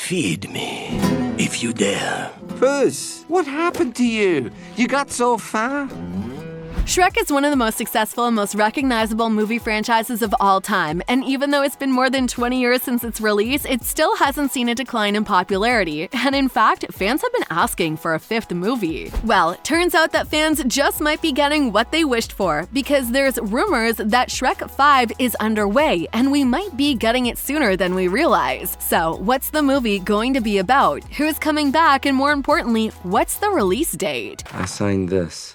Feed me, if you dare. Puss, what happened to you? You got so fat? Shrek is one of the most successful and most recognizable movie franchises of all time, and even though it's been more than 20 years since its release, it still hasn't seen a decline in popularity, and in fact, fans have been asking for a fifth movie. Well, turns out that fans just might be getting what they wished for, because there's rumors that Shrek 5 is underway, and we might be getting it sooner than we realize. So, what's the movie going to be about? Who's coming back, and more importantly, what's the release date? I signed this.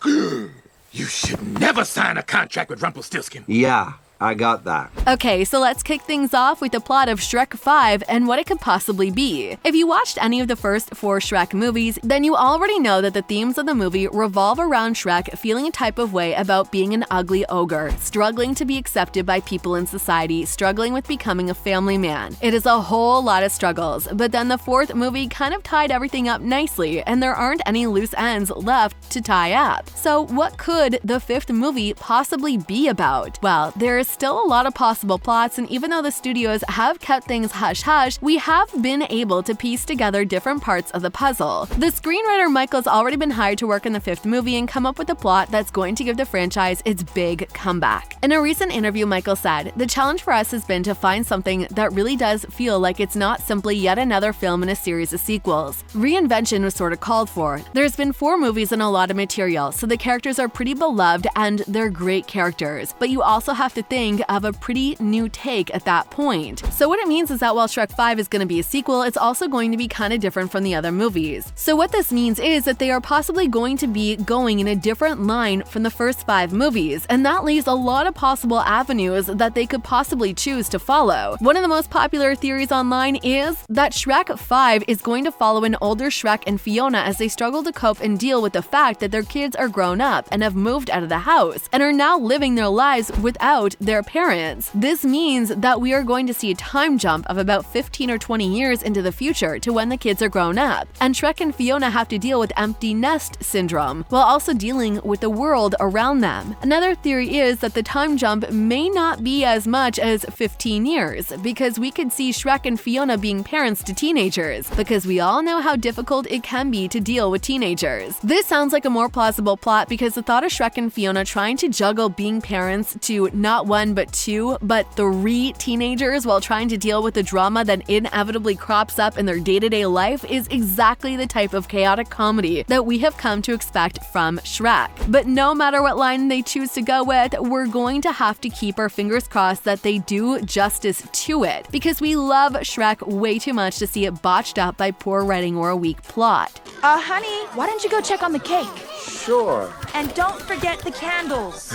You should never sign a contract with Rumpelstiltskin. Yeah, I got that. Okay, so let's kick things off with the plot of Shrek 5 and what it could possibly be. If you watched any of the first 4 Shrek movies, then you already know that the themes of the movie revolve around Shrek feeling a type of way about being an ugly ogre, struggling to be accepted by people in society, struggling with becoming a family man. It is a whole lot of struggles, but then the 4th movie kind of tied everything up nicely, and there aren't any loose ends left to tie up. So what could the 5th movie possibly be about? Well, there is still a lot of possible plots, and even though the studios have kept things hush-hush, we have been able to piece together different parts of the puzzle. The screenwriter Michael's already been hired to work in the 5th movie and come up with a plot that's going to give the franchise its big comeback. In a recent interview, Michael said, "The challenge for us has been to find something that really does feel like it's not simply yet another film in a series of sequels. Reinvention was sort of called for. There's been 4 movies and a lot of material, so the characters are pretty beloved and they're great characters, but you also have to think of a pretty new take at that point." So what it means is that while Shrek 5 is going to be a sequel, it's also going to be kind of different from the other movies. So what this means is that they are possibly going to be going in a different line from the first 5 movies, and that leaves a lot of possible avenues that they could possibly choose to follow. One of the most popular theories online is that Shrek 5 is going to follow an older Shrek and Fiona as they struggle to cope and deal with the fact that their kids are grown up and have moved out of the house and are now living their lives without their parents. This means that we are going to see a time jump of about 15 or 20 years into the future to when the kids are grown up, and Shrek and Fiona have to deal with empty nest syndrome while also dealing with the world around them. Another theory is that the time jump may not be as much as 15 years, because we could see Shrek and Fiona being parents to teenagers, because we all know how difficult it can be to deal with teenagers. This sounds like a more plausible plot because the thought of Shrek and Fiona trying to juggle being parents to not 1 but 2 but 3 teenagers while trying to deal with the drama that inevitably crops up in their day-to-day life is exactly the type of chaotic comedy that we have come to expect from Shrek. But no matter what line they choose to go with, we're going to have to keep our fingers crossed that they do justice to it, because we love Shrek way too much to see it botched up by poor writing or a weak plot. Honey, why don't you go check on the cake? Sure. And don't forget the candles.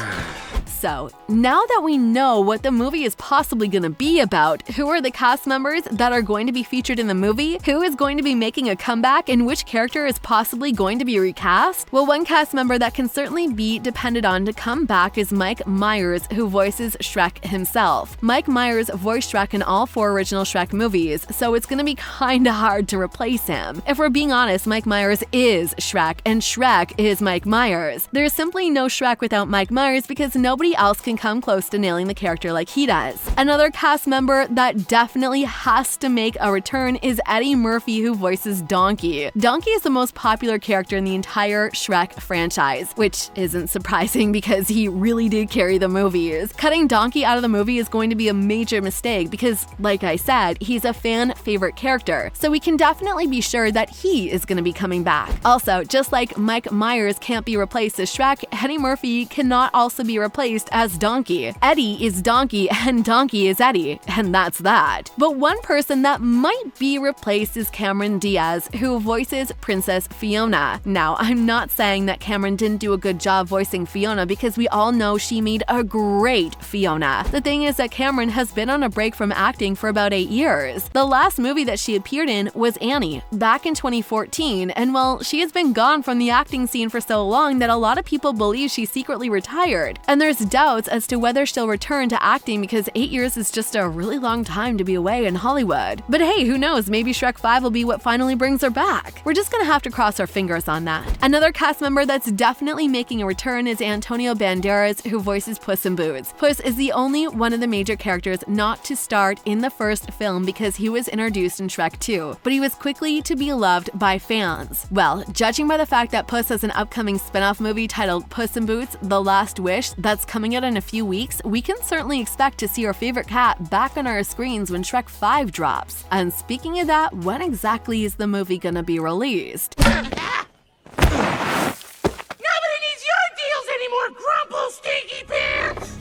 So, now that we know what the movie is possibly going to be about, who are the cast members that are going to be featured in the movie, who is going to be making a comeback, and which character is possibly going to be recast? Well, one cast member that can certainly be depended on to come back is Mike Myers, who voices Shrek himself. Mike Myers voiced Shrek in all 4 original Shrek movies, so it's going to be kinda hard to replace him. If we're being honest, Mike Myers is Shrek, and Shrek is Mike Myers. There's simply no Shrek without Mike Myers because nobody else can come close to nailing the character like he does. Another cast member that definitely has to make a return is Eddie Murphy, who voices Donkey. Donkey is the most popular character in the entire Shrek franchise, which isn't surprising because he really did carry the movies. Cutting Donkey out of the movie is going to be a major mistake because, like I said, he's a fan favorite character, so we can definitely be sure that he is going to be coming back. Also, just like Mike Myers can't be replaced as Shrek, Eddie Murphy cannot also be replaced as Donkey. Eddie is Donkey and Donkey is Eddie, and that's that. But one person that might be replaced is Cameron Diaz, who voices Princess Fiona. Now, I'm not saying that Cameron didn't do a good job voicing Fiona because we all know she made a great Fiona. The thing is that Cameron has been on a break from acting for about 8 years. The last movie that she appeared in was Annie, back in 2014, and well, she has been gone from the acting scene for so long that a lot of people believe she secretly retired. And there's doubts as to whether she'll return to acting because 8 years is just a really long time to be away in Hollywood. But hey, who knows, maybe Shrek 5 will be what finally brings her back. We're just gonna have to cross our fingers on that. Another cast member that's definitely making a return is Antonio Banderas, who voices Puss in Boots. Puss is the only one of the major characters not to start in the first film because he was introduced in Shrek 2, but he was quickly to be loved by fans. Well, judging by the fact that Puss has an upcoming spin-off movie titled Puss in Boots: The Last Wish that's coming out in a few weeks, we can certainly expect to see our favorite cat back on our screens when Shrek 5 drops. And speaking of that, when exactly is the movie gonna be released? Nobody needs your deals anymore, Grumple Stinky Pants!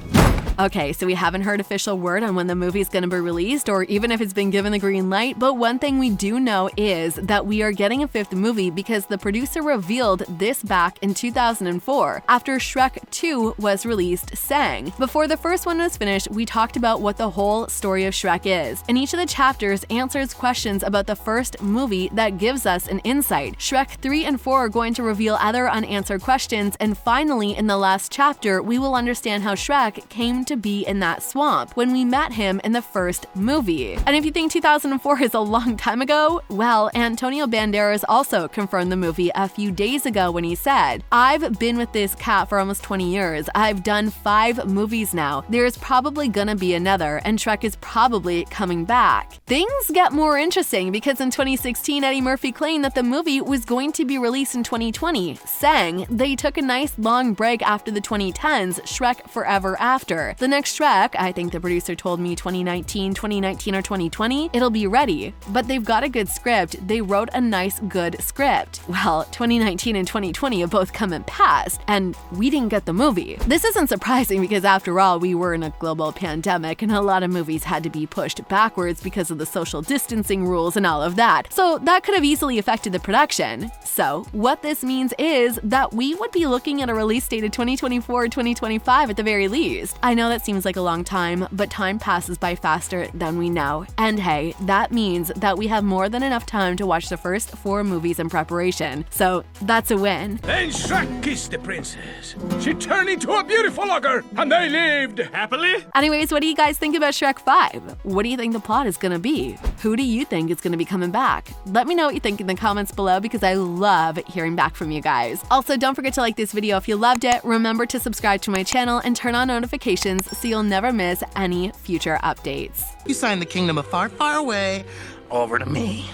Okay, so we haven't heard official word on when the movie's gonna be released or even if it's been given the green light, but one thing we do know is that we are getting a 5th movie because the producer revealed this back in 2004 after Shrek 2 was released, saying, "Before the first one was finished, we talked about what the whole story of Shrek is, and each of the chapters answers questions about the first movie that gives us an insight. Shrek 3 and 4 are going to reveal other unanswered questions, and finally, in the last chapter, we will understand how Shrek came to be in that swamp when we met him in the first movie." And if you think 2004 is a long time ago, well, Antonio Banderas also confirmed the movie a few days ago when he said, "I've been with this cat for almost 20 years. I've done 5 movies now. There's probably gonna be another, and Shrek is probably coming back." Things get more interesting because in 2016, Eddie Murphy claimed that the movie was going to be released in 2020, saying they took a nice long break after the 2010s Shrek Forever After. The next Shrek, I think the producer told me 2019 or 2020, it'll be ready. But they've got a good script. They wrote a nice, good script. Well, 2019 and 2020 have both come and passed, and we didn't get the movie. This isn't surprising because after all, we were in a global pandemic and a lot of movies had to be pushed backwards because of the social distancing rules and all of that. So that could have easily affected the production. So what this means is that we would be looking at a release date of 2024 or 2025 at the very least. I know that seems like a long time, but time passes by faster than we know. And hey, that means that we have more than enough time to watch the first 4 movies in preparation. So that's a win. Then Shrek kissed the princess. She turned into a beautiful ogre, and they lived happily. Anyways, what do you guys think about Shrek 5? What do you think the plot is gonna be? Who do you think is gonna be coming back? Let me know what you think in the comments below because I love hearing back from you guys. Also, don't forget to like this video if you loved it. Remember to subscribe to my channel and turn on notifications so you'll never miss any future updates. You signed the kingdom of far, far away over to me.